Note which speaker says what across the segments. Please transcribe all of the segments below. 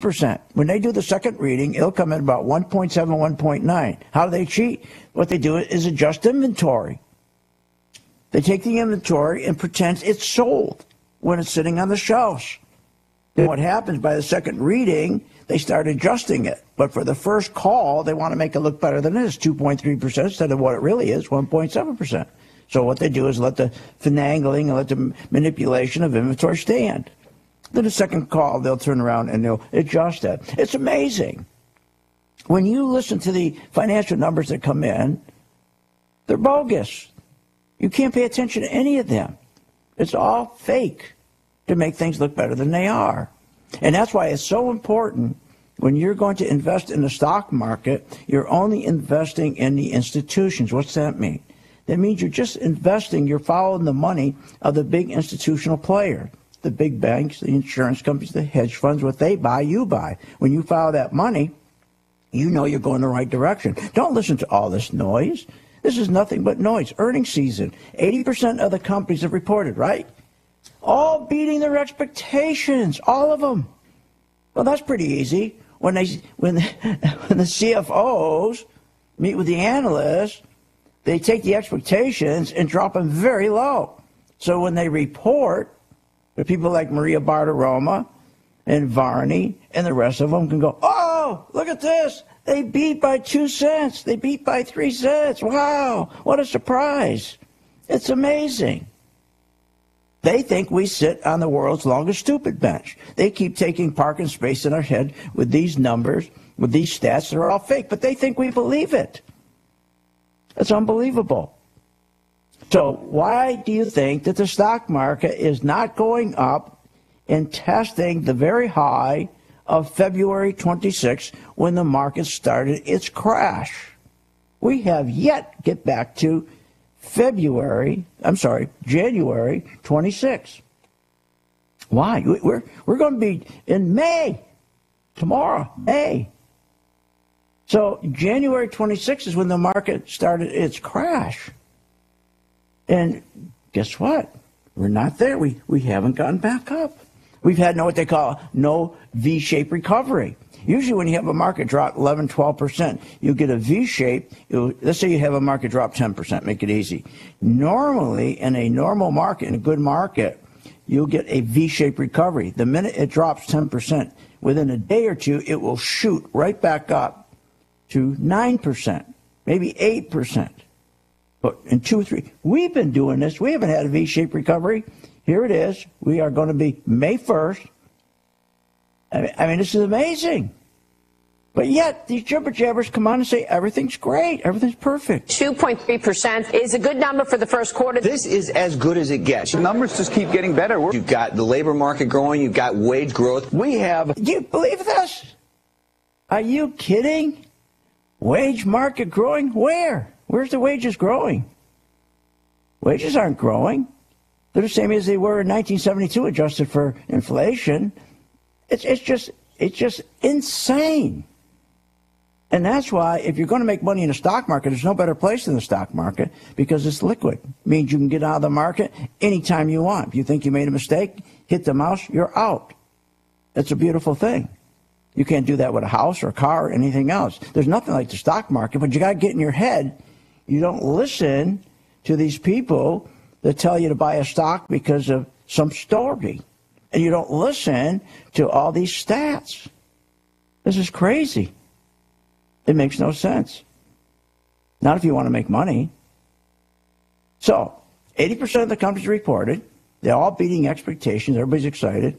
Speaker 1: 6%. When they do the second reading, it'll come in about 1.7, 1.9. How do they cheat? What they do is adjust inventory. They take the inventory and pretend it's sold when it's sitting on the shelves. Then what happens by the second reading, they start adjusting it. But for the first call, they want to make it look better than it is, 2.3% instead of what it really is, 1.7%. So what they do is let the finagling and let the manipulation of inventory stand. Then the second call, they'll turn around and they'll adjust that. It's amazing. When you listen to the financial numbers that come in, they're bogus. You can't pay attention to any of them. It's all fake to make things look better than they are. And that's why it's so important when you're going to invest in the stock market, you're only investing in the institutions. What's that mean? That means you're just investing, you're following the money of the big institutional player. The big banks, the insurance companies, the hedge funds, what they buy, you buy. When you follow that money, you know you're going the right direction. Don't listen to all this noise. This is nothing but noise. Earnings season, 80% of the companies have reported, right? All beating their expectations, all of them. Well, that's pretty easy. When the CFOs meet with the analysts, they take the expectations and drop them very low. So when they report, the people like Maria Bartiromo and Varney and the rest of them can go, oh, look at this. They beat by 2 cents. They beat by 3 cents. Wow, what a surprise. It's amazing. They think we sit on the world's longest stupid bench. They keep taking parking space in our head with these numbers, with these stats that are all fake, but they think we believe it. It's unbelievable. So why do you think that the stock market is not going up and testing the very high of February 26 when the market started its crash? We have yet to get back to January 26. Why? We're going to be in May, tomorrow, May. So January 26 is when the market started its crash. And guess what? We're not there. We haven't gotten back up. We've had what they call no V-shaped recovery. Usually when you have a market drop 11, 12%, you get a V-shape. Let's say you have a market drop 10%, make it easy. Normally, in a normal market, in a good market, you'll get a V-shaped recovery. The minute it drops 10%, within a day or two, it will shoot right back up to 9%, maybe 8%. But in 2 or 3, we've been doing this. We haven't had a V-shaped recovery. Here it is. We are going to be May 1st. I mean, this is amazing. But yet, these jibber jabbers come on and say everything's great, everything's perfect. 2.3% is a good number for the first quarter.
Speaker 2: This is as good as it gets. The numbers just keep getting better. You've got the labor market growing. You've got wage growth.
Speaker 1: Do you believe this? Are you kidding? Wage market growing? Where? Where's the wages growing? Wages aren't growing. They're the same as they were in 1972, adjusted for inflation. It's just insane. And that's why if you're going to make money in the stock market, there's no better place than the stock market because it's liquid. It means you can get out of the market anytime you want. If you think you made a mistake, hit the mouse, you're out. It's a beautiful thing. You can't do that with a house or a car or anything else. There's nothing like the stock market, but you got to get in your head. You don't listen to these people that tell you to buy a stock because of some story. And you don't listen to all these stats. This is crazy. It makes no sense. Not if you want to make money. So, 80% of the companies reported. They're all beating expectations. Everybody's excited.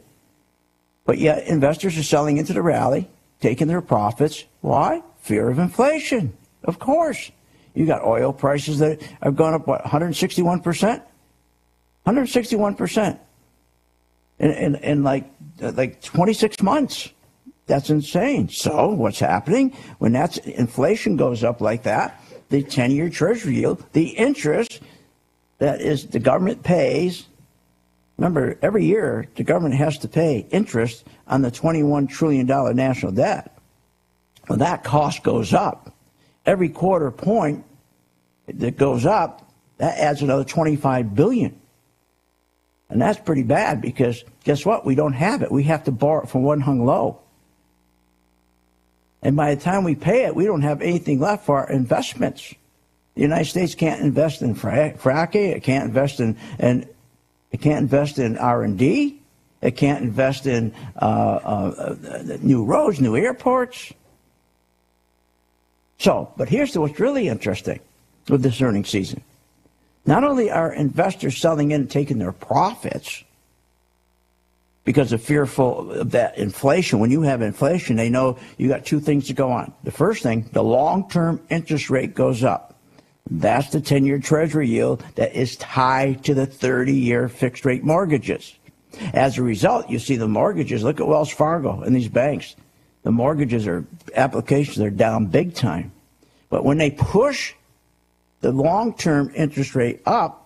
Speaker 1: But yet, investors are selling into the rally, taking their profits. Why? Fear of inflation. Of course. You got oil prices that have gone up, what, 161%? 161%. In like 26 months. That's insane. So what's happening? When that inflation goes up like that, the 10-year Treasury yield, the interest that is the government pays, remember, every year the government has to pay interest on the $21 trillion national debt. Well, that cost goes up. Every quarter point that goes up, that adds another $25 billion. And that's pretty bad because guess what? We don't have it. We have to borrow it from one hung low. And by the time we pay it, we don't have anything left for our investments. The United States can't invest in fracking. It can't invest in R&D. It can't invest in new roads, new airports. So, but here's what's really interesting with this earnings season. Not only are investors selling in and taking their profits because they're fearful of that inflation. When you have inflation, they know you got two things to go on. The first thing, the long-term interest rate goes up. That's the 10-year Treasury yield that is tied to the 30-year fixed-rate mortgages. As a result, you see the mortgages. Look at Wells Fargo and these banks. The mortgages applications are down big time. But when they push the long-term interest rate up,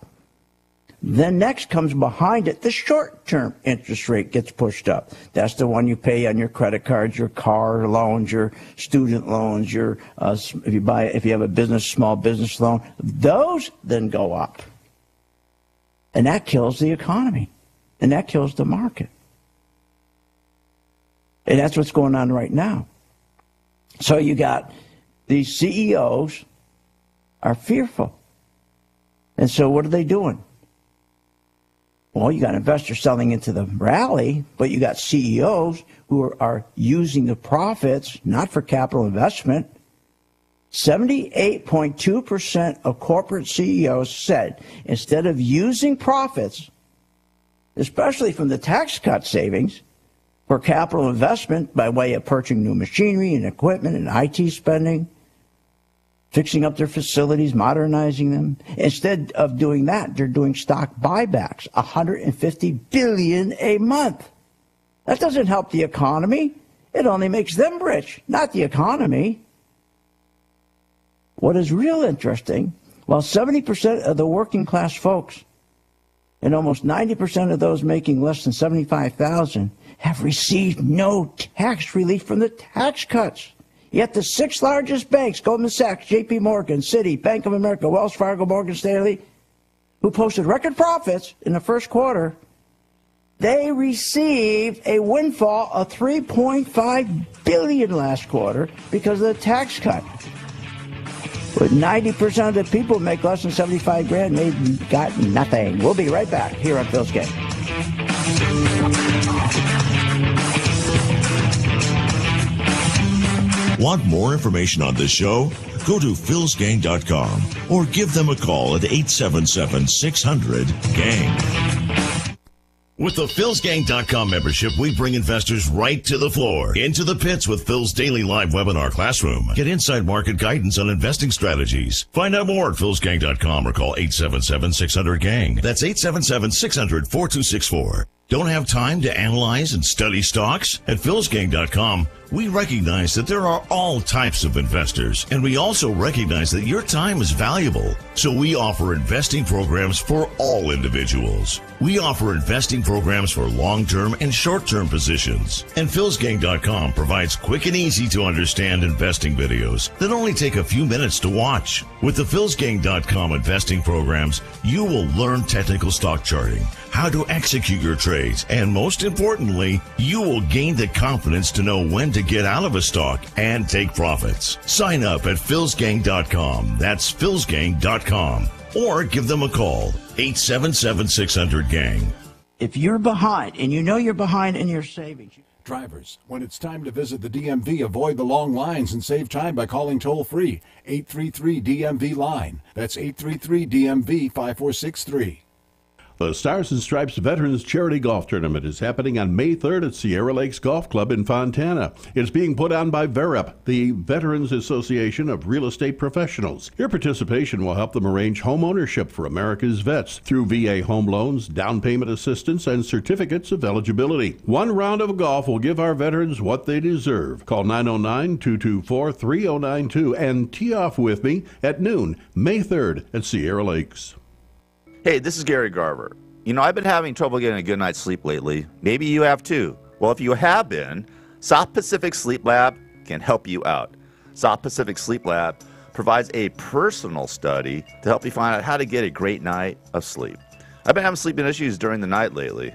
Speaker 1: then next comes behind it, the short-term interest rate gets pushed up. That's the one you pay on your credit cards, your car loans, your student loans, your if you have a small business loan. Those then go up. And that kills the economy. And that kills the market. And that's what's going on right now. So you got these CEOs are fearful. And so what are they doing? Well, you got investors selling into the rally, but you got CEOs who are using the profits not for capital investment. 78.2% of corporate CEOs said instead of using profits, especially from the tax cut savings, for capital investment by way of purchasing new machinery and equipment and IT spending, fixing up their facilities, modernizing them. Instead of doing that, they're doing stock buybacks, $150 billion a month. That doesn't help the economy. It only makes them rich, not the economy. What is real interesting, while 70% of the working class folks and almost 90% of those making less than $75,000 have received no tax relief from the tax cuts. Yet the six largest banks, Goldman Sachs, JP Morgan, Citi, Bank of America, Wells Fargo, Morgan Stanley, who posted record profits in the first quarter, they received a windfall of $3.5 billion last quarter because of the tax cut. But 90% of the people who make less than $75,000, they've got nothing. We'll be right back here on Phil's Game.
Speaker 3: Want more information on this show? Go to philsgang.com or give them a call at 877-600-GANG. With the philsgang.com membership, we bring investors right to the floor, into the pits with Phil's daily live webinar classroom. Get inside market guidance on investing strategies. Find out more at philsgang.com or call 877-600-GANG. That's 877-600-4264. Don't have time to analyze and study stocks? At philsgang.com, we recognize that there are all types of investors, and we also recognize that your time is valuable. So we offer investing programs for all individuals. We offer investing programs for long-term and short-term positions. And philsgang.com provides quick and easy to understand investing videos that only take a few minutes to watch. With the philsgang.com investing programs, you will learn technical stock charting, how to execute your trades, and most importantly, you will gain the confidence to know when to get out of a stock and take profits. Sign up at philsgang.com. That's philsgang.com. Or give them a call, 877-600-GANG.
Speaker 1: If you're behind, and you know you're behind in your savings.
Speaker 4: Drivers, when it's time to visit the DMV, avoid the long lines and save time by calling toll-free 833-DMV-LINE. That's 833-DMV-5463.
Speaker 5: The Stars and Stripes Veterans Charity Golf Tournament is happening on May 3rd at Sierra Lakes Golf Club in Fontana. It's being put on by VEREP, the Veterans Association of Real Estate Professionals. Your participation will help them arrange home ownership for America's vets through VA home loans, down payment assistance, and certificates of eligibility. One round of golf will give our veterans what they deserve. Call 909-224-3092 and tee off with me at noon, May 3rd at Sierra Lakes.
Speaker 6: Hey, this is Gary Garver. You know, I've been having trouble getting a good night's sleep lately. Maybe you have too. Well, if you have been, South Pacific Sleep Lab can help you out. South Pacific Sleep Lab provides a personal study to help you find out how to get a great night of sleep. I've been having sleeping issues during the night lately.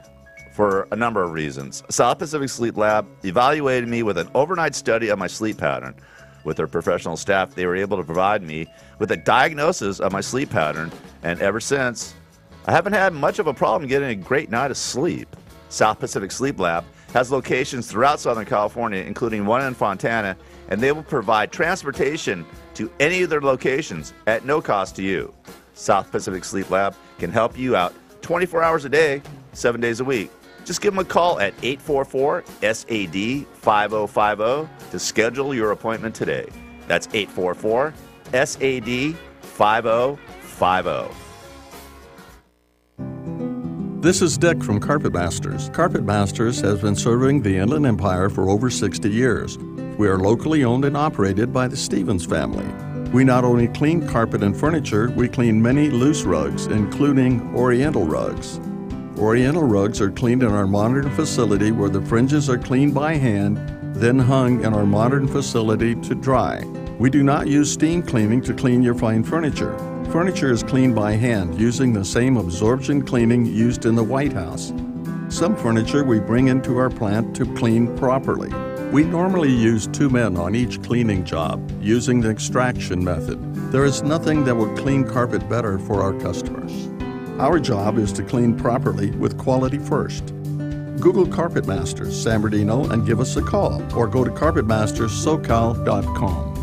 Speaker 6: for a number of reasons. South Pacific Sleep Lab evaluated me with an overnight study of my sleep pattern. With their professional staff, they were able to provide me with a diagnosis of my sleep pattern, and ever since, I haven't had much of a problem getting a great night of sleep. South Pacific Sleep Lab has locations throughout Southern California, including one in Fontana, and they will provide transportation to any of their locations at no cost to you. South Pacific Sleep Lab can help you out 24 hours a day, 7 days a week. Just give them a call at 844-SAD-5050 to schedule your appointment today. That's 844-SAD-5050.
Speaker 7: This is Dick from Carpet Masters. Carpet Masters has been serving the Inland Empire for over 60 years. We are locally owned and operated by the Stevens family. We not only clean carpet and furniture, we clean many loose rugs, including Oriental rugs. Oriental rugs are cleaned in our modern facility where the fringes are cleaned by hand, then hung in our modern facility to dry. We do not use steam cleaning to clean your fine furniture. Furniture is cleaned by hand using the same absorption cleaning used in the White House. Some furniture we bring into our plant to clean properly. We normally use 2 men on each cleaning job using the extraction method. There is nothing that will clean carpet better for our customers. Our job is to clean properly with quality first. Google Carpet Masters San Bernardino and give us a call, or go to carpetmasterssocal.com.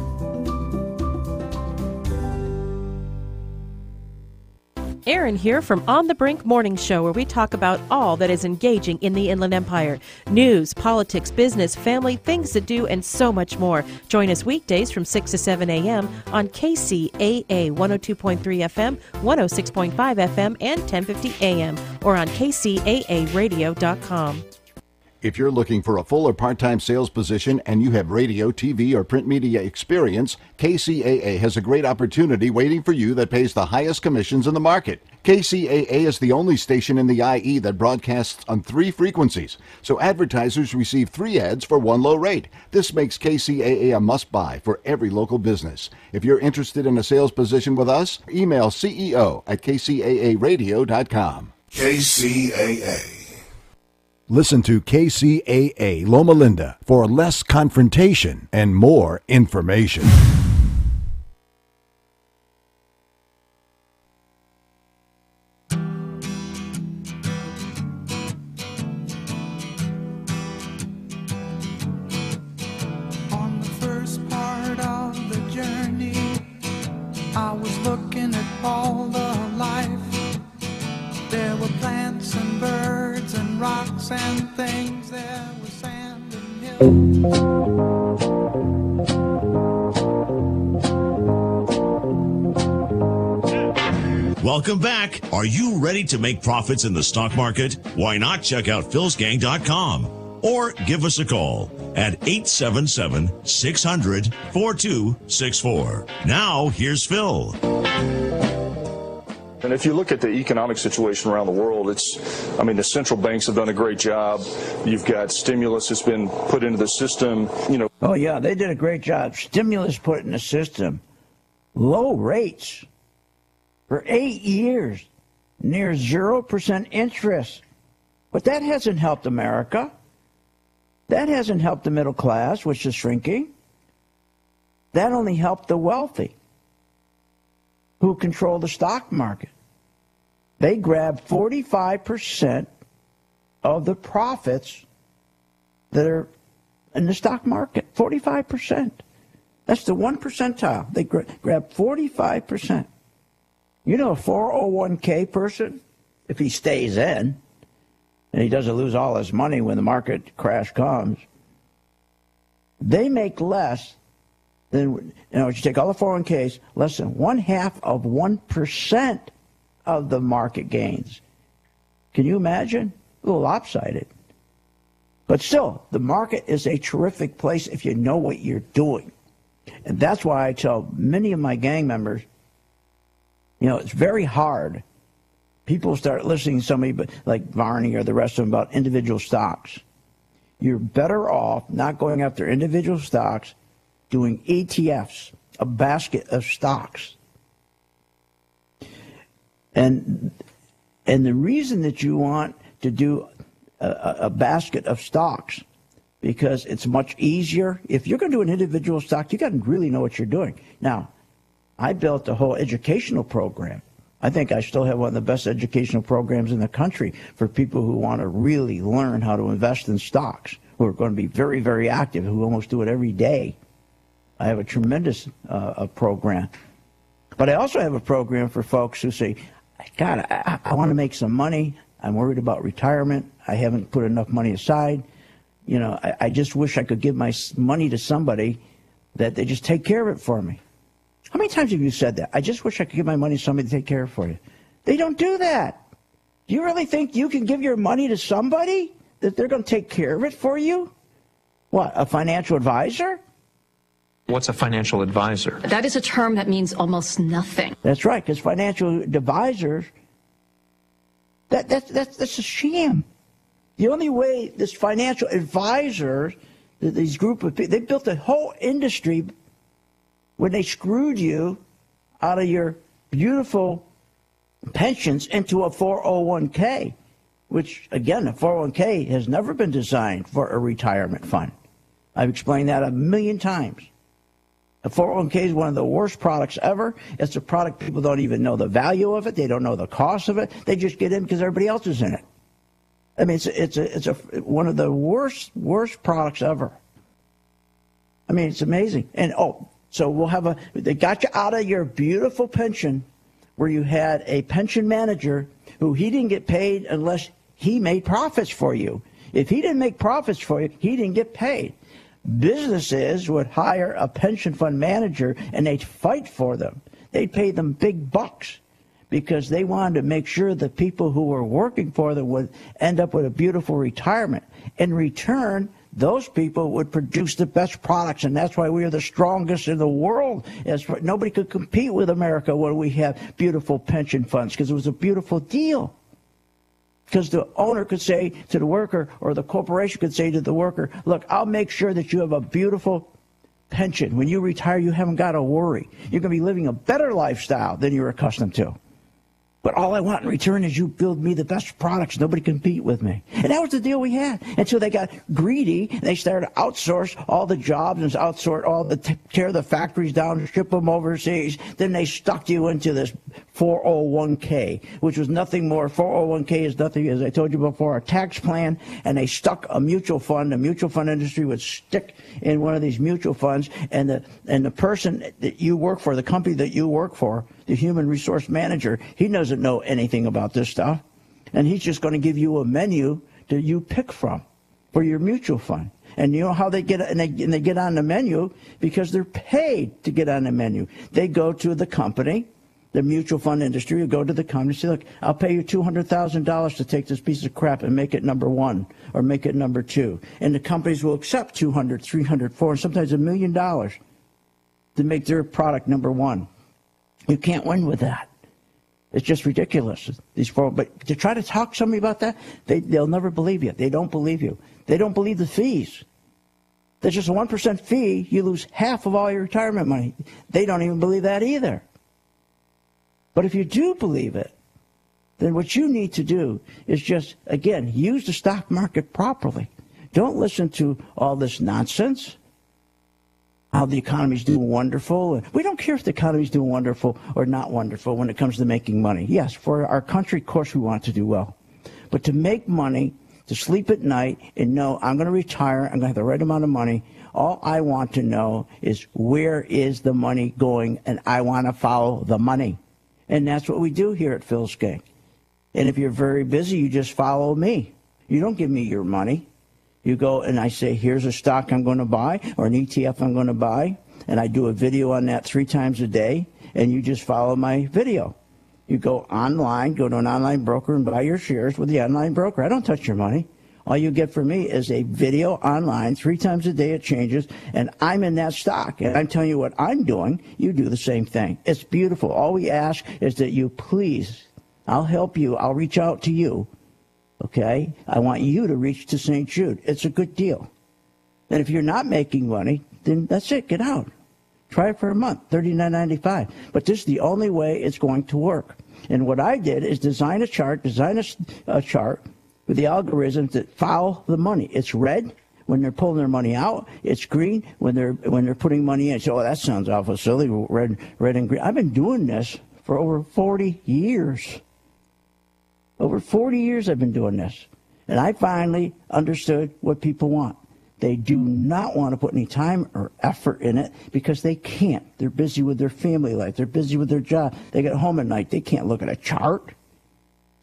Speaker 8: Erin here from On the Brink Morning Show, where we talk about all that is engaging in the Inland Empire. News, politics, business, family, things to do, and so much more. Join us weekdays from 6 to 7 a.m. on KCAA 102.3 FM, 106.5 FM, and 1050 a.m. or on KCAAradio.com.
Speaker 4: If you're looking for a full or part-time sales position and you have radio, TV, or print media experience, KCAA has a great opportunity waiting for you that pays the highest commissions in the market. KCAA is the only station in the IE that broadcasts on 3 frequencies, so advertisers receive 3 ads for 1 low rate. This makes KCAA a must-buy for every local business. If you're interested in a sales position with us, email CEO@KCAAradio.com.
Speaker 9: KCAA.
Speaker 4: Listen to KCAA Loma Linda for less confrontation and more information.
Speaker 10: On the first part of the journey, I was looking at all the life. There were plants and birds and rocks and things. There was sand and hills.
Speaker 3: Welcome back. Are you ready to make profits in the stock market? Why not check out philsgang.com or give us a call at 877-600-4264. Now, here's Phil.
Speaker 11: And if you look at the economic situation around the world, the central banks have done a great job. You've got stimulus that's been put into the system,
Speaker 1: Oh, yeah, they did a great job. Stimulus put in the system. Low rates for 8 years, near 0% interest. But that hasn't helped America. That hasn't helped the middle class, which is shrinking. That only helped the wealthy who control the stock market. They grab 45% of the profits that are in the stock market. 45%. That's the 1 percentile. They grab 45%. You know, a 401k person, if he stays in, and he doesn't lose all his money when the market crash comes, they make less than, if you take all the 401ks, less than 0.5% of the market gains. Can you imagine? A little lopsided. But still, the market is a terrific place if you know what you're doing. And that's why I tell many of my gang members, it's very hard. People start listening to somebody like Varney or the rest of them about individual stocks. You're better off not going after individual stocks, doing ETFs, a basket of stocks. And the reason that you want to do a basket of stocks because it's much easier. If you're going to do an individual stock, you got to really know what you're doing. Now, I built a whole educational program. I think I still have one of the best educational programs in the country for people who want to really learn how to invest in stocks, who are going to be very, very active, who almost do it every day. I have a tremendous program. But I also have a program for folks who say, God, I want to make some money. I'm worried about retirement. I haven't put enough money aside. You know, I just wish I could give my money to somebody that they just take care of it for me. How many times have you said that? I just wish I could give my money to somebody to take care of it for you. They don't do that. Do you really think you can give your money to somebody that they're going to take care of it for you? What, a financial advisor?
Speaker 12: What's a financial advisor?
Speaker 13: That is a term that means almost nothing.
Speaker 1: That's right, because financial advisors, that's a sham. The only way this financial advisors, these group of people, they built a whole industry when they screwed you out of your beautiful pensions into a 401k, which, again, a 401k has never been designed for a retirement fund. I've explained that a million times. A 401k is one of the worst products ever. It's a product people don't even know the value of it. They don't know the cost of it. They just get in because everybody else is in it. I mean, it's one of the worst products ever. I mean, it's amazing. And so they got you out of your beautiful pension where you had a pension manager who he didn't get paid unless he made profits for you. If he didn't make profits for you, he didn't get paid. Businesses would hire a pension fund manager and they'd fight for them. They'd pay them big bucks because they wanted to make sure the people who were working for them would end up with a beautiful retirement. In return, those people would produce the best products, and that's why we are the strongest in the world. Nobody could compete with America when we have beautiful pension funds because it was a beautiful deal. Because the owner could say to the worker, or the corporation could say to the worker, look, I'll make sure that you have a beautiful pension. When you retire, you haven't got to worry. You're going to be living a better lifestyle than you're accustomed to. But all I want in return is you build me the best products. Nobody can compete with me. And that was the deal we had. Until they got greedy, and they started to outsource all the jobs and tear the factories down and ship them overseas. Then they stuck you into this 401k, which was nothing more. 401k is nothing, as I told you before, a tax plan. And they stuck a mutual fund. The mutual fund industry would stick in one of these mutual funds. And the person that you work for, the company that you work for, the human resource manager, he doesn't know anything about this stuff, and he's just going to give you a menu that you pick from for your mutual fund. And you know how they get, and they get on the menu because they're paid to get on the menu. They go to the company, the mutual fund industry, will go to the company and say, look, I'll pay you $200,000 to take this piece of crap and make it number one or make it number two. And the companies will accept $200,000, $300,000, $400,000, sometimes $1 million to make their product number one. You can't win with that. It's just ridiculous. But to try to talk to somebody about that, they'll never believe you. They don't believe you. They don't believe the fees. There's just a 1% fee. You lose half of all your retirement money. They don't even believe that either. But if you do believe it, then what you need to do is just, again, use the stock market properly. Don't listen to all this nonsense. How the economy's doing wonderful. We don't care if the economy's doing wonderful or not wonderful when it comes to making money. Yes, for our country, of course, we want to do well. But to make money, to sleep at night and know I'm going to retire, I'm going to have the right amount of money, all I want to know is where is the money going, and I want to follow the money. And that's what we do here at Phil's Gang. And if you're very busy, you just follow me. You don't give me your money. You go and I say, here's a stock I'm going to buy or an ETF I'm going to buy, and I do a video on that 3 times a day, and you just follow my video. You go online, go to an online broker and buy your shares with the online broker. I don't touch your money. All you get from me is a video online 3 times a day. It changes, and I'm in that stock, and I'm telling you what I'm doing. You do the same thing. It's beautiful. All we ask is that you please, I'll help you. I'll reach out to you. Okay, I want you to reach to St. Jude. It's a good deal. And if you're not making money, then that's it. Get out. Try it for a month, $39.95. But this is the only way it's going to work. And what I did is design a chart with the algorithms that follow the money. It's red when they're pulling their money out. It's green when they're putting money in. So that sounds awful silly. Red and green. I've been doing this for over 40 years. Over 40 years I've been doing this. And I finally understood what people want. They do not want to put any time or effort in it because they can't. They're busy with their family life. They're busy with their job. They get home at night. They can't look at a chart.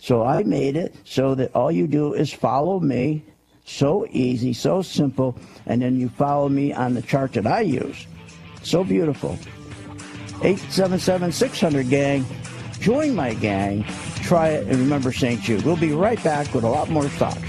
Speaker 1: So I made it so that all you do is follow me. So easy, so simple. And then you follow me on the chart that I use. So beautiful. 877-600 gang. Join my gang. Try it and remember St. Jude. We'll be right back with a lot more stocks.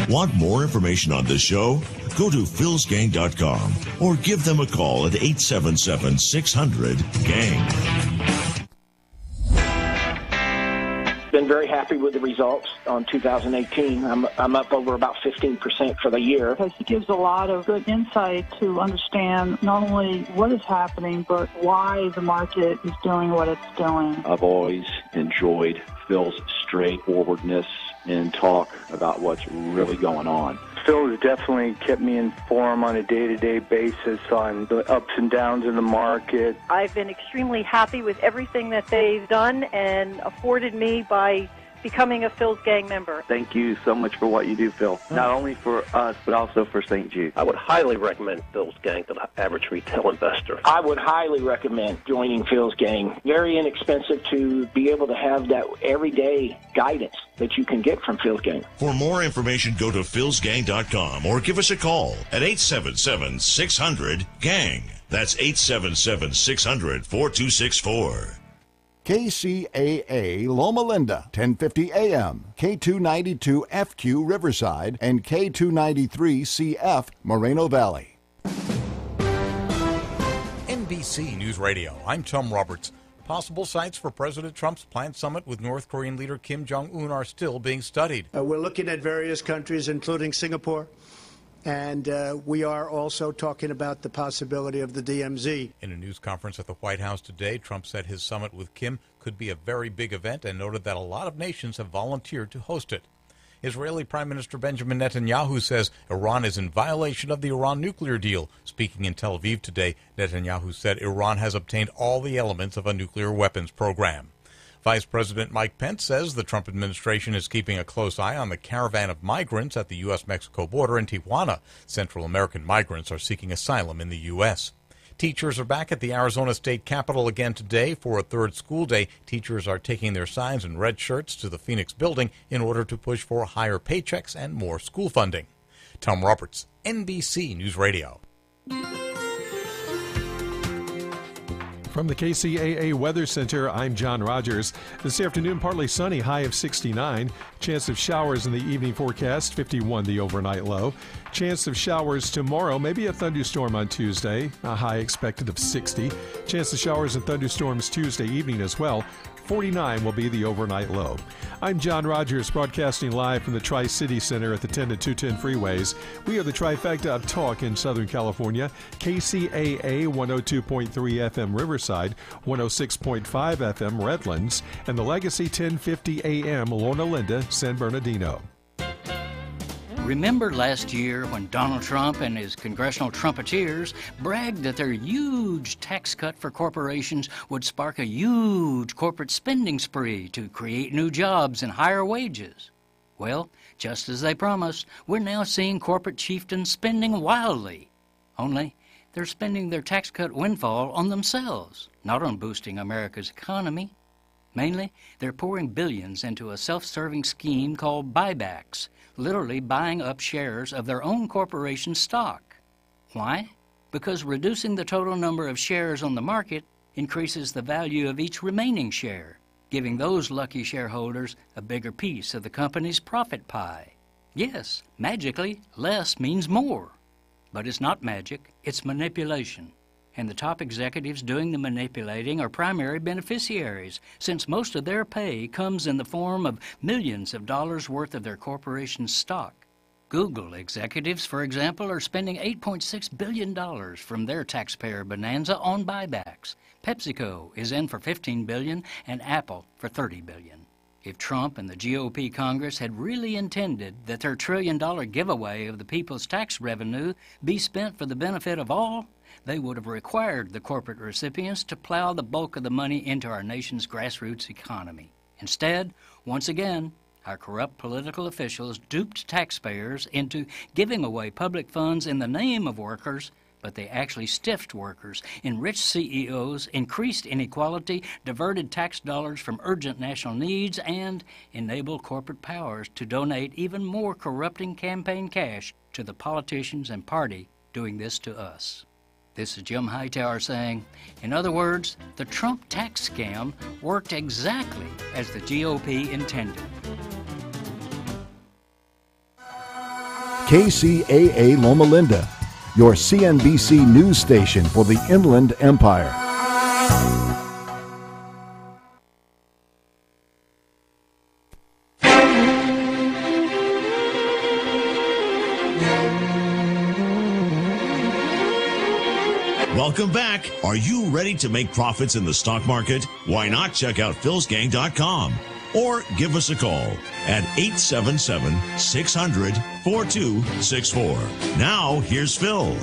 Speaker 3: Want more information on this show? Go to philsgang.com or give them a call at 877-600-GANG.
Speaker 14: Been very happy with the results on 2018. I'm up over about 15% for the year.
Speaker 15: Because he gives a lot of good insight to understand not only what is happening, but why the market is doing what it's doing.
Speaker 16: I've always enjoyed Phil's straightforwardness and talk about what's really going on.
Speaker 17: Phil has definitely kept me informed on a day-to-day basis on the ups and downs in the market.
Speaker 18: I've been extremely happy with everything that they've done and afforded me by becoming a Phil's Gang member.
Speaker 19: Thank you so much for what you do, Phil. Not only for us, but also for St. Jude.
Speaker 20: I would highly recommend Phil's Gang to the average retail investor.
Speaker 14: I would highly recommend joining Phil's Gang. Very inexpensive to be able to have that everyday guidance that you can get from Phil's Gang.
Speaker 3: For more information, go to philsgang.com or give us a call at 877-600-GANG. That's 877-600-4264.
Speaker 4: KCAA Loma Linda, 1050 AM, K292FQ Riverside, and K293CF Moreno Valley.
Speaker 21: NBC News Radio, I'm Tom Roberts. Possible sites for President Trump's planned summit with North Korean leader Kim Jong-un are still being studied.
Speaker 22: We're looking at various countries, including Singapore. And we are also talking about the possibility of the DMZ.
Speaker 21: In a news conference at the White House today, Trump said his summit with Kim could be a very big event and noted that a lot of nations have volunteered to host it. Israeli Prime Minister Benjamin Netanyahu says Iran is in violation of the Iran nuclear deal. Speaking in Tel Aviv today, Netanyahu said Iran has obtained all the elements of a nuclear weapons program. Vice President Mike Pence says the Trump administration is keeping a close eye on the caravan of migrants at the U.S.-Mexico border in Tijuana. Central American migrants are seeking asylum in the U.S. Teachers are back at the Arizona State Capitol again today for a third school day. Teachers are taking their signs and red shirts to the Phoenix building in order to push for higher paychecks and more school funding. Tom Roberts, NBC News Radio.
Speaker 23: From the KCAA Weather Center, I'm John Rogers. This afternoon, partly sunny, high of 69. Chance of showers in the evening forecast, 51 the overnight low. Chance of showers tomorrow, maybe a thunderstorm on Tuesday, a high expected of 60. Chance of showers and thunderstorms Tuesday evening as well. 49 will be the overnight low. I'm John Rogers, broadcasting live from the Tri-City Center at the 10 and 210 freeways. We are the trifecta of talk in Southern California. KCAA 102.3 FM Riverside, 106.5 FM Redlands, and the Legacy 1050 AM Loma Linda, San Bernardino.
Speaker 24: Remember last year when Donald Trump and his congressional trumpeteers bragged that their huge tax cut for corporations would spark a huge corporate spending spree to create new jobs and higher wages? Well, just as they promised, we're now seeing corporate chieftains spending wildly. Only they're spending their tax cut windfall on themselves, not on boosting America's economy. Mainly, they're pouring billions into a self-serving scheme called buybacks, literally buying up shares of their own corporation's stock. Why? Because reducing the total number of shares on the market increases the value of each remaining share, giving those lucky shareholders a bigger piece of the company's profit pie. Yes, magically, less means more. But it's not magic, it's manipulation. And the top executives doing the manipulating are primary beneficiaries, since most of their pay comes in the form of millions of dollars worth of their corporation's stock. Google executives, for example, are spending $8.6 billion from their taxpayer bonanza on buybacks. PepsiCo is in for $15 billion and Apple for $30 billion. If Trump and the GOP Congress had really intended that their trillion-dollar giveaway of the people's tax revenue be spent for the benefit of all, they would have required the corporate recipients to plow the bulk of the money into our nation's grassroots economy. Instead, once again, our corrupt political officials duped taxpayers into giving away public funds in the name of workers, but they actually stiffed workers, enriched CEOs, increased inequality, diverted tax dollars from urgent national needs, and enabled corporate powers to donate even more corrupting campaign cash to the politicians and party doing this to us. This is Jim Hightower saying, in other words, the Trump tax scam worked exactly as the GOP intended.
Speaker 4: KCAA Loma Linda, your CNBC news station for the Inland Empire.
Speaker 3: Welcome back. Are you ready to make profits in the stock market? Why not check out philsgang.com or give us a call at 877-600-4264. Now, here's Phil.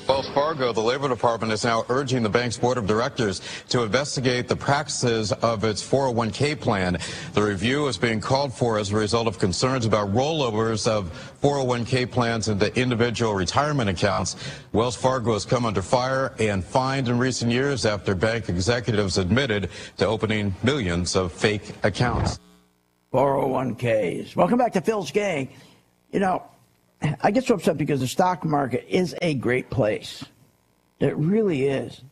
Speaker 2: Wells Fargo, the Labor Department is now urging the bank's board of directors to investigate the practices of its 401k plan. The review is being called for as a result of concerns about rollovers of 401k plans into individual retirement accounts. Wells Fargo has come under fire and fined in recent years after bank executives admitted to opening millions of fake accounts.
Speaker 1: 401ks. Welcome back to Phil's Gang. You know, I get so upset because the stock market is a great place. It really is.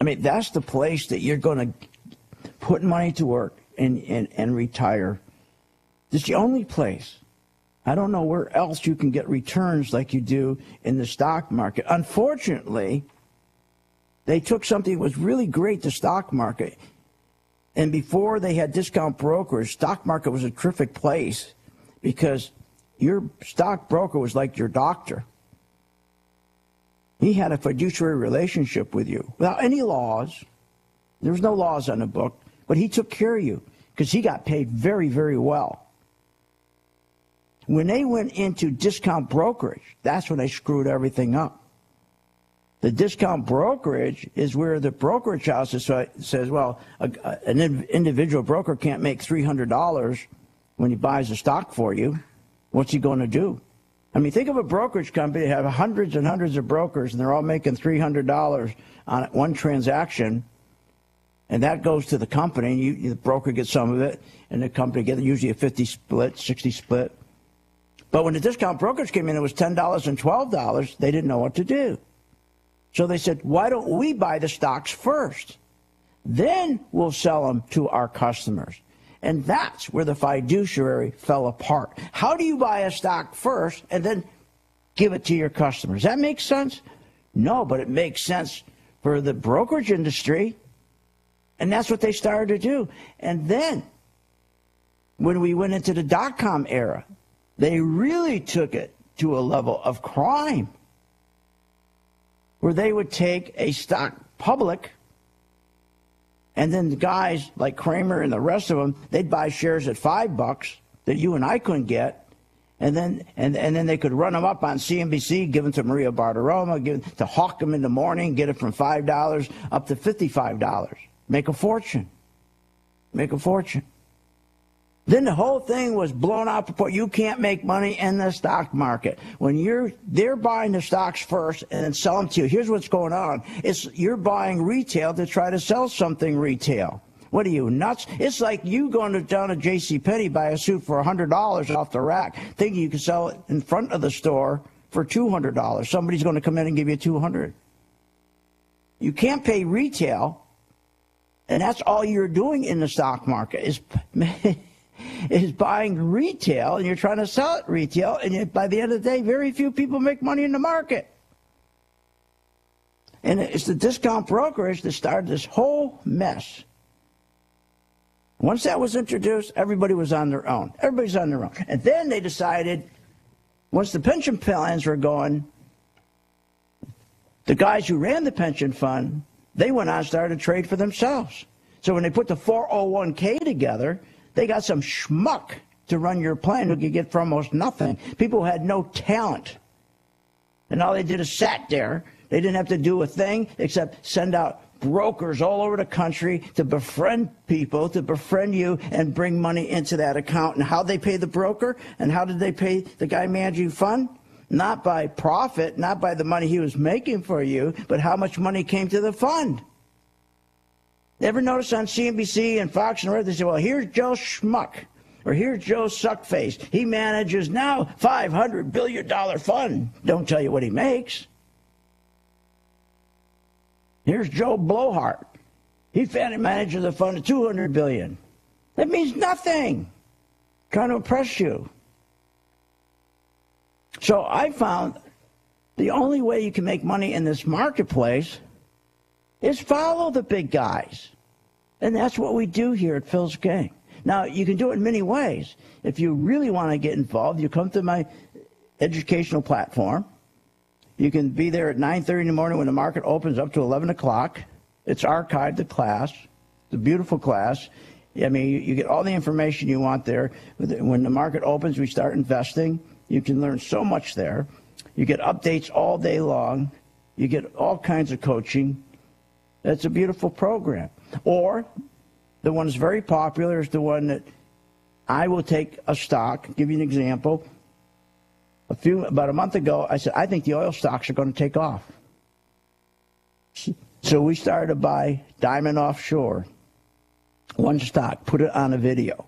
Speaker 1: I mean, that's the place that you're going to put money to work and retire. It's the only place. I don't know where else you can get returns like you do in the stock market. Unfortunately, they took something that was really great, the stock market, and before they had discount brokers, stock market was a terrific place because your stockbroker was like your doctor. He had a fiduciary relationship with you without any laws. There was no laws on the book, but he took care of you because he got paid very, very well. When they went into discount brokerage, that's when they screwed everything up. The discount brokerage is where the brokerage house says, well, an individual broker can't make $300 when he buys a stock for you. What's he going to do? I mean, think of a brokerage company. They have hundreds and hundreds of brokers, and they're all making $300 on one transaction, and that goes to the company. And the broker gets some of it, and the company gets usually a 50 split, 60 split. But when the discount brokerage came in, it was $10 and $12. They didn't know what to do. So they said, why don't we buy the stocks first? Then we'll sell them to our customers. And that's where the fiduciary fell apart. How do you buy a stock first and then give it to your customers? That makes sense? No, but it makes sense for the brokerage industry. And that's what they started to do. And then when we went into the dot-com era, they really took it to a level of crime where they would take a stock public, and then the guys like Kramer and the rest of them, they'd buy shares at $5 that you and I couldn't get, and then they could run them up on CNBC, give them to Maria Bartiromo, to hawk them in the morning, get it from $5 up to $55, make a fortune, Then the whole thing was blown out before. You can't make money in the stock market. When they're buying the stocks first and then sell them to you. Here's what's going on. You're buying retail to try to sell something retail. What are you, nuts? It's like you going down to JCPenney, buy a suit for $100 off the rack, thinking you can sell it in front of the store for $200. Somebody's going to come in and give you $200. You can't pay retail, and that's all you're doing in the stock market is buying retail, and you're trying to sell it retail, and by the end of the day, very few people make money in the market. And it's the discount brokerage that started this whole mess. Once that was introduced, everybody was on their own. Everybody's on their own. And then they decided, once the pension plans were going, the guys who ran the pension fund, they went on and started to trade for themselves. So when they put the 401k together, they got some schmuck to run your plan who could get for almost nothing. People who had no talent. And all they did is sat there. They didn't have to do a thing except send out brokers all over the country to befriend people, to befriend you, and bring money into that account. And how they pay the broker, and how did they pay the guy managing fund? Not by profit, not by the money he was making for you, but how much money came to the fund. Ever notice on CNBC and Fox and Red, they say, well, here's Joe Schmuck, or here's Joe Suckface. He manages now $500 billion fund. Don't tell you what he makes. Here's Joe Blowhart. He manages a fund of $200 billion. That means nothing. Trying to impress you. So I found the only way you can make money in this marketplace is follow the big guys. And that's what we do here at Phil's Gang. Now, you can do it in many ways. If you really want to get involved, you come to my educational platform. You can be there at 9:30 in the morning when the market opens up to 11 o'clock. It's archived, the class. It's a beautiful class. I mean, you get all the information you want there. When the market opens, we start investing. You can learn so much there. You get updates all day long. You get all kinds of coaching. It's a beautiful program. Or the one that's very popular is the one that I will take a stock. Give you an example. About a month ago, I said, I think the oil stocks are going to take off. So we started to buy Diamond Offshore. One stock, put it on a video.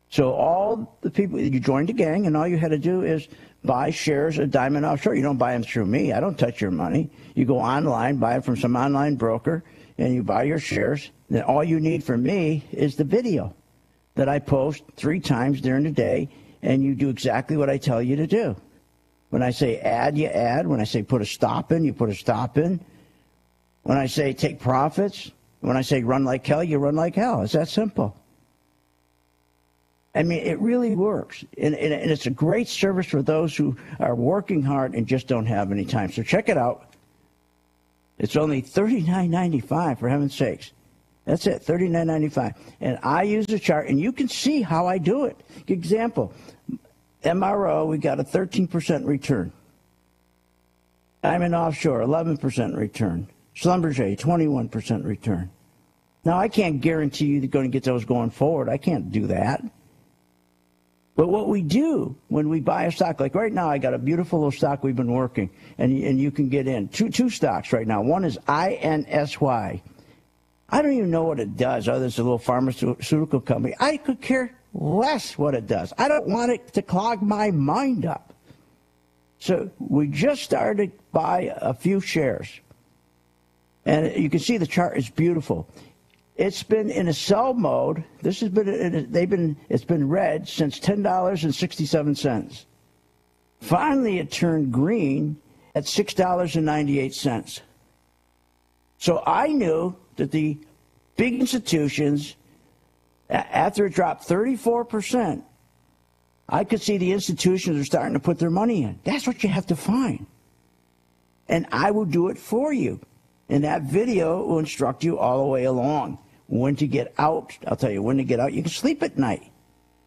Speaker 1: So all the people, you joined the gang, and all you had to do is buy shares of Diamond Offshore. You don't buy them through me. I don't touch your money. You go online, buy it from some online broker, and you buy your shares. Then all you need from me is the video that I post 3 times during the day, and you do exactly what I tell you to do. When I say add, you add. When I say put a stop in, you put a stop in. When I say take profits, when I say run like hell, you run like hell. It's that simple. I mean, it really works. And it's a great service for those who are working hard and just don't have any time. So check it out. It's only $39.95, for heaven's sakes. That's it, $39.95. And I use the chart, and you can see how I do it. Example, MRO, we got a 13% return. Diamond Offshore, 11% return. Schlumberger, 21% return. Now, I can't guarantee you're going to get those going forward. I can't do that. But what we do when we buy a stock, like right now, I got a beautiful little stock we've been working, and you can get in. Two stocks right now. One is INSY. I don't even know what it does other than it's a little pharmaceutical company. I could care less what it does. I don't want it to clog my mind up. So we just started to buy a few shares. And you can see the chart is beautiful. It's been in a sell mode. It's been red since $10.67. Finally, it turned green at $6.98. So I knew that the big institutions, after it dropped 34%, I could see the institutions are starting to put their money in. That's what you have to find. And I will do it for you. And that video will instruct you all the way along. When to get out. I'll tell you when to get out. You can sleep at night.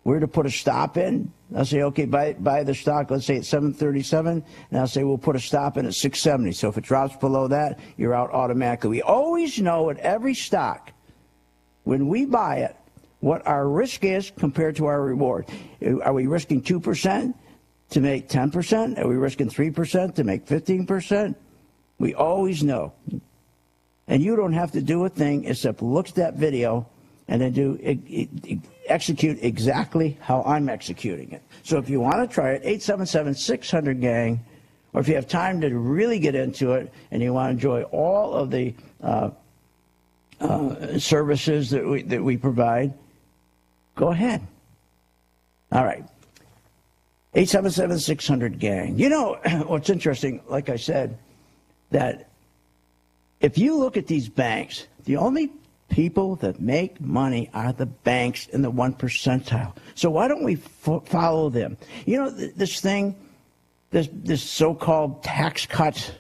Speaker 1: Where to put a stop in. I'll say, okay, buy the stock, let's say at 737, and I'll say we'll put a stop in at 670. So if it drops below that, you're out automatically. We always know at every stock, when we buy it, what our risk is compared to our reward. Are we risking 2% to make 10%? Are we risking 3% to make 15%? We always know. And you don't have to do a thing except look at that video and then execute exactly how I'm executing it. So if you want to try it, 877-600-GANG, or if you have time to really get into it and you want to enjoy all of the services that we provide, go ahead. All right. 877-600-GANG. You know what's interesting, like I said, that if you look at these banks, the only people that make money are the banks in the 1 percentile. So why don't we follow them? You know, this thing, this so-called tax cut,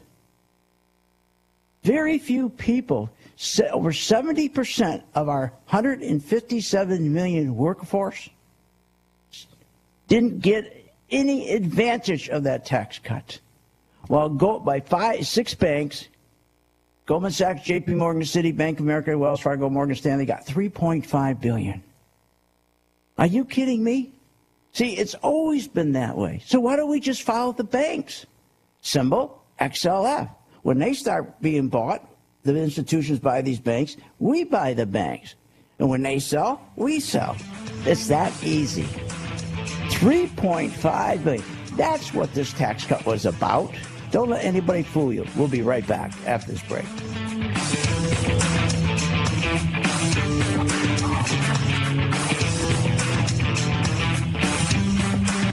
Speaker 1: very few people, over 70% of our 157 million workforce didn't get any advantage of that tax cut. Well, go by 6 banks, Goldman Sachs, JP Morgan, Citi, Bank of America, Wells Fargo, Morgan Stanley, got $3.5 billion. Are you kidding me? See, it's always been that way. So why don't we just follow the banks? Symbol, XLF. When they start being bought, the institutions buy these banks, we buy the banks. And when they sell, we sell. It's that easy. $3.5 billion. That's what this tax cut was about. Don't let anybody fool you. We'll be right back after this break.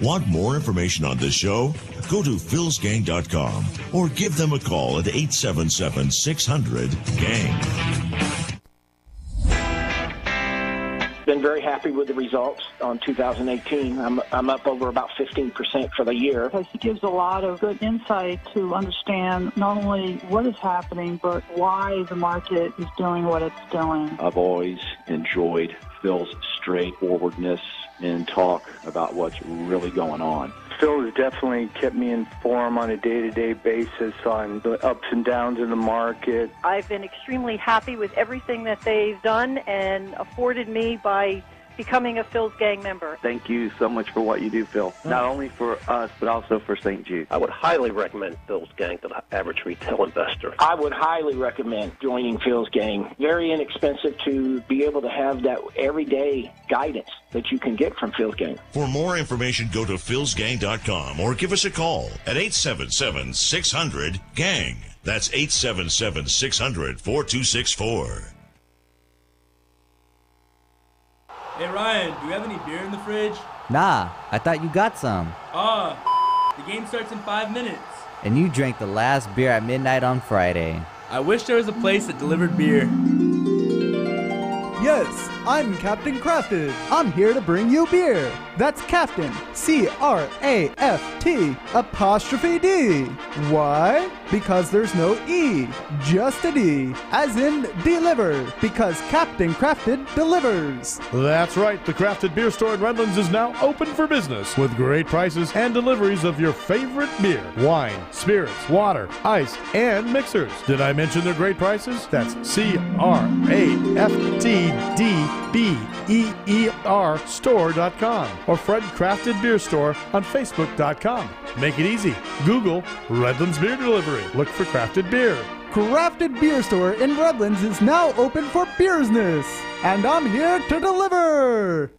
Speaker 3: Want more information on this show? Go to philsgang.com or give them a call at 877-600-GANG.
Speaker 14: Been very happy with the results on 2018. I'm up over about 15% for the year.
Speaker 15: Because it gives a lot of good insight to understand not only what is happening, but why the market is doing what it's doing.
Speaker 16: I've always enjoyed Phil's straightforwardness and talk about what's really going on.
Speaker 17: Phil has definitely kept me informed on a day-to-day basis on the ups and downs in the market.
Speaker 18: I've been extremely happy with everything that they've done and afforded me by becoming a Phil's Gang member.
Speaker 19: Thank you so much for what you do, Phil. Not only for us, but also for St. Jude.
Speaker 20: I would highly recommend Phil's Gang to the average retail investor.
Speaker 14: I would highly recommend joining Phil's Gang. Very inexpensive to be able to have that everyday guidance that you can get from Phil's Gang.
Speaker 3: For more information, go to philsgang.com or give us a call at 877-600-GANG. That's 877-600-4264.
Speaker 5: Hey Ryan, do we have any beer in the fridge?
Speaker 6: Nah, I thought you got some.
Speaker 5: The game starts in 5 minutes.
Speaker 6: And you drank the last beer at midnight on Friday.
Speaker 5: I wish there was a place that delivered beer.
Speaker 7: Yes, I'm Captain Crafted. I'm here to bring you beer. That's Captain, C-R-A-F-T''D. Why? Because there's no E, just a D, as in deliver, because Captain Crafted delivers.
Speaker 8: That's right, the Crafted Beer Store in Redlands is now open for business with great prices and deliveries of your favorite beer, wine, spirits, water, ice, and mixers. Did I mention their great prices? That's CRAFTDBEER store.com or Fred Crafted Beer Store on Facebook.com. Make it easy. Google Redlands Beer Delivery. Look for Crafted Beer.
Speaker 7: Crafted Beer Store in Redlands is now open for business, and I'm here to deliver.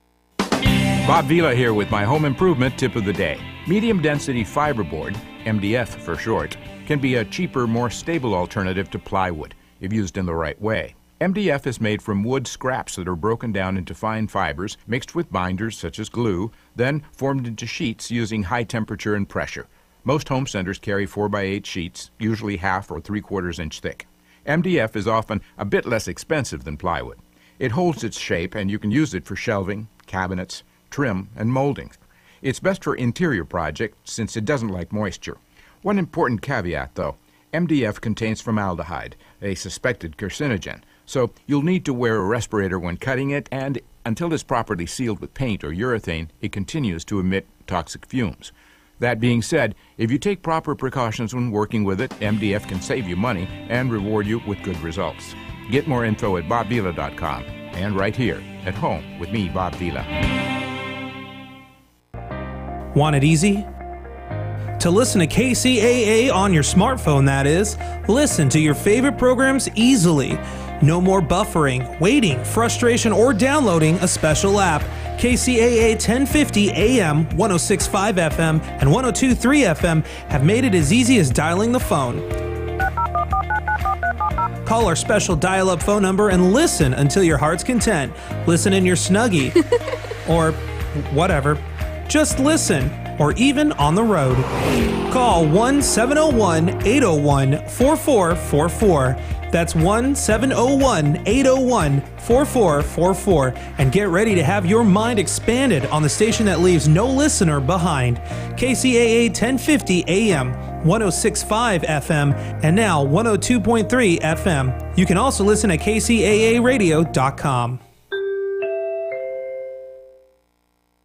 Speaker 25: Bob Vila here with my home improvement tip of the day. Medium density fiberboard, MDF for short, can be a cheaper, more stable alternative to plywood if used in the right way. MDF is made from wood scraps that are broken down into fine fibers, mixed with binders such as glue, then formed into sheets using high temperature and pressure. Most home centers carry 4x8 sheets, usually 1/2 or 3/4 inch thick. MDF is often a bit less expensive than plywood. It holds its shape and you can use it for shelving, cabinets, trim, and molding. It's best for interior projects since it doesn't like moisture. One important caveat though, MDF contains formaldehyde, a suspected carcinogen. So you'll need to wear a respirator when cutting it, and until it's properly sealed with paint or urethane, it continues to emit toxic fumes. That being said, if you take proper precautions when working with it, MDF can save you money and reward you with good results. Get more info at bobvila.com and right here at home with me, Bob Vila.
Speaker 26: Want it easy? To listen to KCAA on your smartphone, that is, listen to your favorite programs easily. No more buffering, waiting, frustration, or downloading a special app. KCAA 1050 AM, 106.5 FM, and 102.3 FM have made it as easy as dialing the phone. Call our special dial-up phone number and listen until your heart's content. Listen in your Snuggie. Or whatever. Just listen. Or even on the road. Call 1-701-801-4444. That's 1-701-801-4444. And get ready to have your mind expanded on the station that leaves no listener behind. KCAA 1050 AM, 106.5 FM, and now 102.3 FM. You can also listen at kcaaradio.com.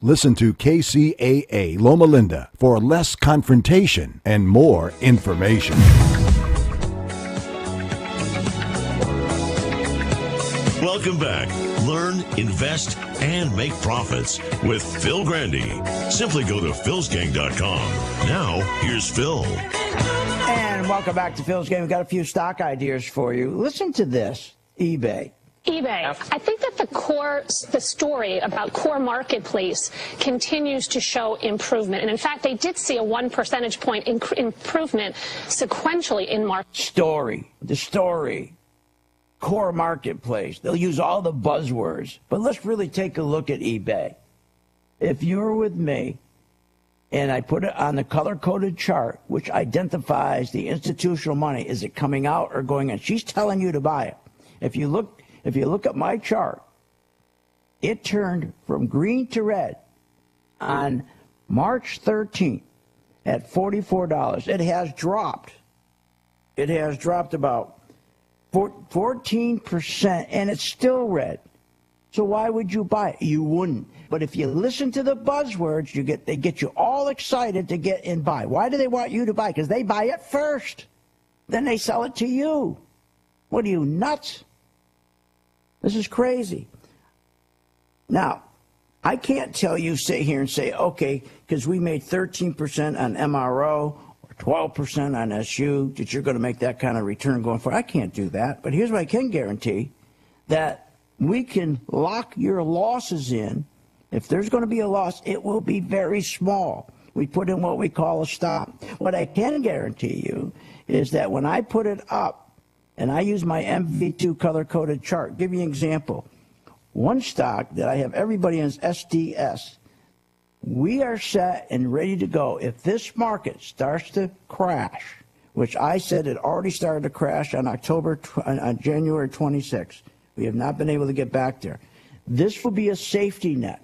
Speaker 4: Listen to KCAA Loma Linda for less confrontation and more information.
Speaker 3: Welcome back. Learn, invest, and make profits with Phil Grandy. Simply go to philsgang.com. Now, here's Phil.
Speaker 1: And welcome back to Phil's Game. We've got a few stock ideas for you. Listen to this. eBay.
Speaker 9: I think that the story about core marketplace continues to show improvement. And in fact, they did see a 1 percentage point improvement sequentially in March.
Speaker 1: The story. Core marketplace. They'll use all the buzzwords. But let's really take a look at eBay. If you're with me, and I put it on the color-coded chart, which identifies the institutional money, is it coming out or going in? She's telling you to buy it. If you look at my chart, it turned from green to red on March 13th at $44. It has dropped. It has dropped about 14%, and it's still red. So why would you buy it? You wouldn't. But if you listen to the buzzwords, they get you all excited to get and buy. Why do they want you to buy? Because they buy it first. Then they sell it to you. What are you, nuts? This is crazy. Now, I can't tell you, sit here and say, okay, because we made 13% on MRO or 12% on SU, that you're going to make that kind of return going forward. I can't do that. But here's what I can guarantee, that we can lock your losses in. If there's going to be a loss, it will be very small. We put in what we call a stop. What I can guarantee you is that when I put it up, and I use my MV2 color-coded chart. Give you an example. One stock that I have everybody in is SDS. We are set and ready to go. If this market starts to crash, which I said it already started to crash on January 26th. We have not been able to get back there. This will be a safety net.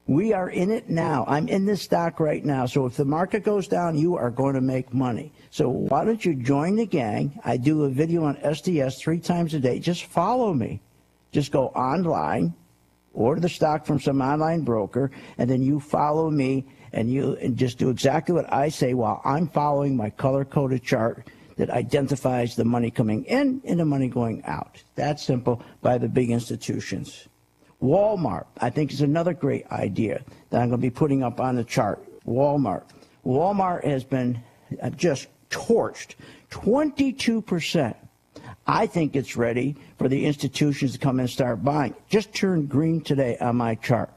Speaker 1: We are in it now. I'm in this stock right now. So if the market goes down, you are going to make money. So why don't you join the gang? I do a video on SDS 3 times a day. Just follow me. Just go online, order the stock from some online broker, and then you follow me and just do exactly what I say while I'm following my color-coded chart that identifies the money coming in and the money going out. That's simple by the big institutions. Walmart, I think, is another great idea that I'm going to be putting up on the chart. Walmart has been just torched, 22%. I think it's ready for the institutions to come in and start buying. Just turned green today on my chart.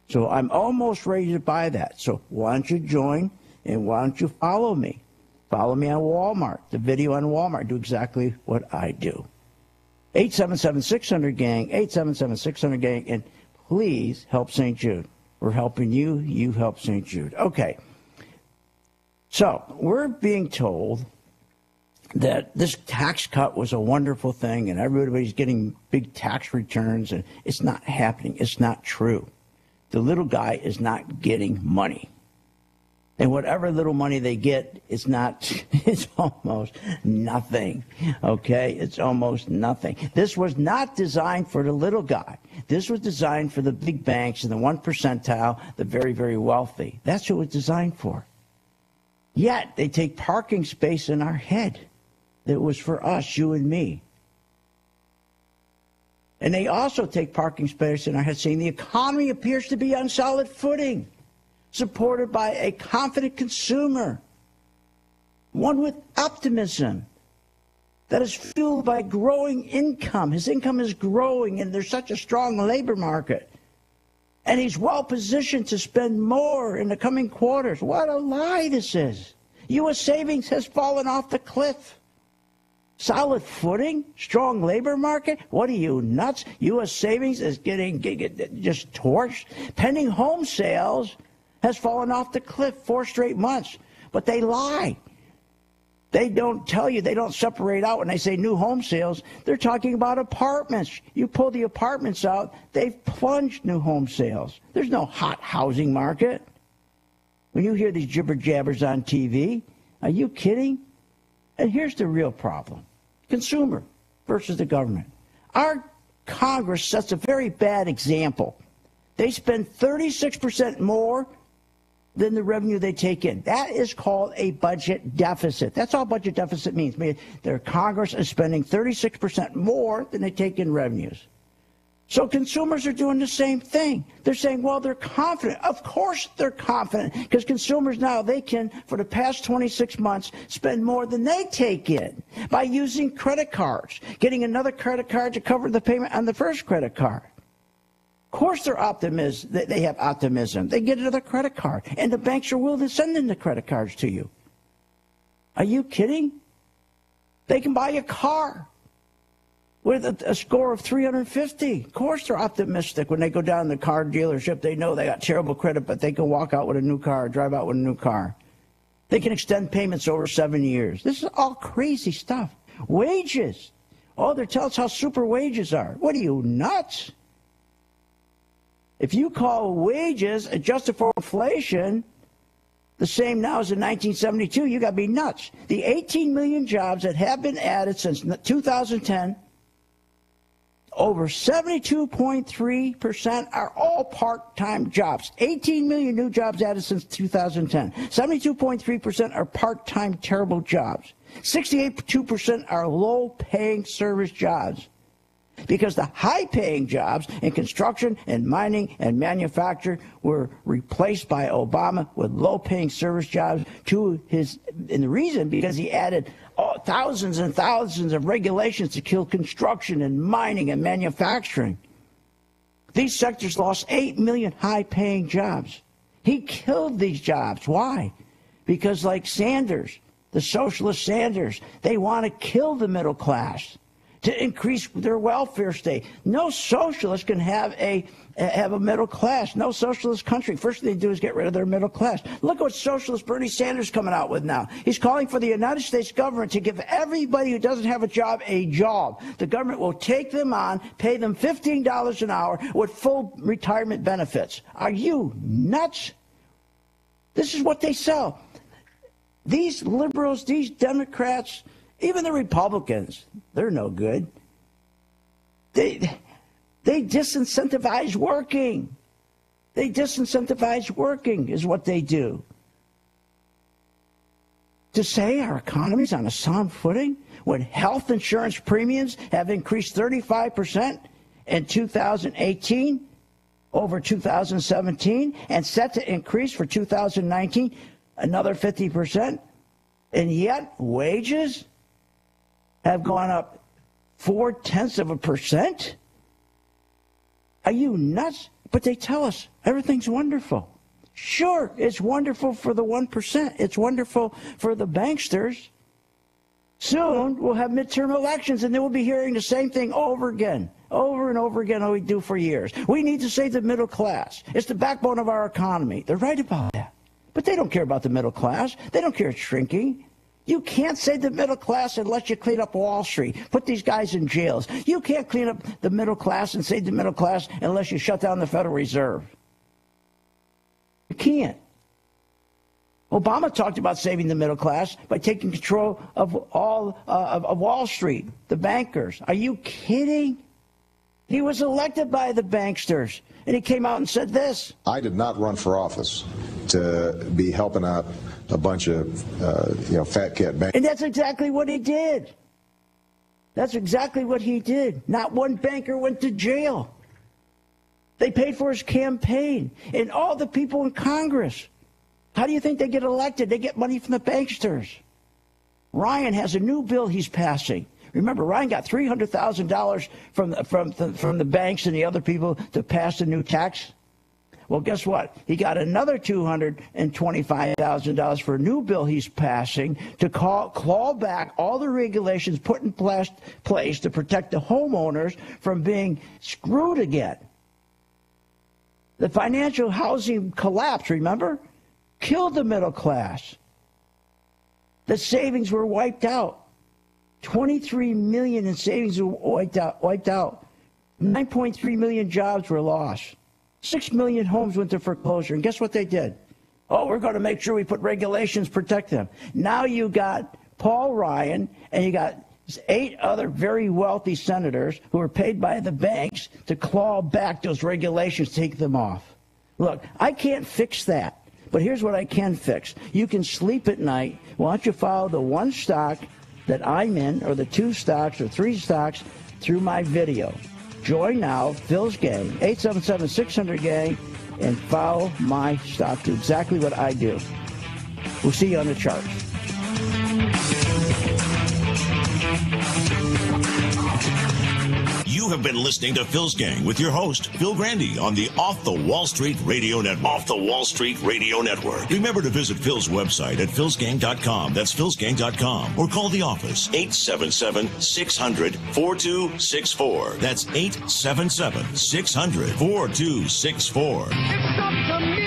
Speaker 1: So I'm almost ready to buy that. So why don't you join and why don't you follow me? Follow me on Walmart, the video on Walmart. Do exactly what I do. 877-600-GANG, 877-600-GANG, and please help St. Jude. We're helping you, you help St. Jude. Okay, so we're being told that this tax cut was a wonderful thing and everybody's getting big tax returns, and it's not happening. It's not true. The little guy is not getting money. And whatever little money they get, it's almost nothing, okay? It's almost nothing. This was not designed for the little guy. This was designed for the big banks and the 1 percentile, the very, very wealthy. That's what it was designed for. Yet, they take parking space in our head that was for us, you and me. And they also take parking space in our head saying the economy appears to be on solid footing, supported by a confident consumer, one with optimism that is fueled by growing income. His income is growing, and there's such a strong labor market. And he's well positioned to spend more in the coming quarters. What a lie this is. U.S. savings has fallen off the cliff. Solid footing, strong labor market. What are you, nuts? U.S. savings is getting just torched. Pending home sales has fallen off the cliff 4 straight months. But they lie. They don't tell you, they don't separate out when they say new home sales. They're talking about apartments. You pull the apartments out, they've plunged new home sales. There's no hot housing market. When you hear these jibber jabbers on TV, are you kidding? And here's the real problem. Consumer versus the government. Our Congress sets a very bad example. They spend 36% more than the revenue they take in. That is called a budget deficit. That's all budget deficit means. Their Congress is spending 36% more than they take in revenues. So consumers are doing the same thing. They're saying, well, they're confident. Of course they're confident, because consumers now, they can, for the past 26 months, spend more than they take in by using credit cards, getting another credit card to cover the payment on the first credit card. Of course they're optimistic. They have optimism. They get another credit card, and the banks are willing to send in the credit cards to you. Are you kidding? They can buy a car with a score of 350. Of course they're optimistic. When they go down to the car dealership, they know they got terrible credit, but they can walk out with a new car, drive out with a new car. They can extend payments over 7 years. This is all crazy stuff. Wages. Oh, they're telling us how super wages are. What are you, nuts? If you call wages adjusted for inflation the same now as in 1972, you got to be nuts. The 18 million jobs that have been added since 2010, over 72.3% are all part-time jobs. 18 million new jobs added since 2010. 72.3% are part-time terrible jobs. 68.2% are low-paying service jobs. Because the high-paying jobs in construction and mining and manufacture were replaced by Obama with low-paying service jobs and the reason, because he added thousands and thousands of regulations to kill construction and mining and manufacturing. These sectors lost 8 million high-paying jobs. He killed these jobs. Why? Because like Sanders, the socialist Sanders, they want to kill the middle class to increase their welfare state. No socialist can have a middle class. No socialist country. First thing they do is get rid of their middle class. Look at what socialist Bernie Sanders coming out with now. He's calling for the United States government to give everybody who doesn't have a job a job. The government will take them on, pay them $15 an hour with full retirement benefits. Are you nuts? This is what they sell. These liberals, these Democrats, even the Republicans, they're no good. They disincentivize working. They disincentivize working is what they do. To say our economy's on a sound footing when health insurance premiums have increased 35% in 2018 over 2017 and set to increase for 2019 another 50%, and yet wages have gone up 0.4%? Are you nuts? But they tell us everything's wonderful. Sure, it's wonderful for the 1%. It's wonderful for the banksters. Soon we'll have midterm elections, and then we'll be hearing the same thing over again, over and over again, like we do for years. We need to save the middle class. It's the backbone of our economy. They're right about that. But they don't care about the middle class. They don't care it's shrinking. You can't save the middle class unless you clean up Wall Street, put these guys in jails. You can't clean up the middle class and save the middle class unless you shut down the Federal Reserve. You can't. Obama talked about saving the middle class by taking control of all of Wall Street, the bankers. Are you kidding? He was elected by the banksters, and he came out and said this.
Speaker 10: I did not run for office to be helping out a bunch of, fat cat bankers.
Speaker 1: And that's exactly what he did. That's exactly what he did. Not one banker went to jail. They paid for his campaign. And all the people in Congress, how do you think they get elected? They get money from the banksters. Ryan has a new bill he's passing. Remember, Ryan got $300,000 from the banks and the other people to pass a new tax. Well, guess what? He got another $225,000 for a new bill he's passing to claw back all the regulations put in place to protect the homeowners from being screwed again. The financial housing collapse, remember, killed the middle class. The savings were wiped out. 23 million in savings were wiped out. 9.3 million jobs were lost. 6 million homes went to foreclosure. And guess what they did? Oh, we're going to make sure we put regulations protect them. Now you got Paul Ryan and you got 8 other very wealthy senators who are paid by the banks to claw back those regulations, take them off. Look, I can't fix that. But here's what I can fix. You can sleep at night. Why don't you follow the one stock that I'm in, or the 2 stocks or 3 stocks through my video. Join now, Phil's Gang, 877-600-GANG, and follow my stock. Do exactly what I do. We'll see you on the charts.
Speaker 3: You have been listening to Phil's Gang with your host, Phil Grandy, on the Off the Wall Street Radio Network. Off the Wall Street Radio Network. Remember to visit Phil's website at philsgang.com. That's philsgang.com. Or call the office, 877-600-4264. That's 877-600-4264.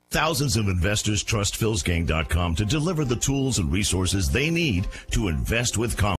Speaker 3: Thousands of investors trust philsgang.com to deliver the tools and resources they need to invest with confidence.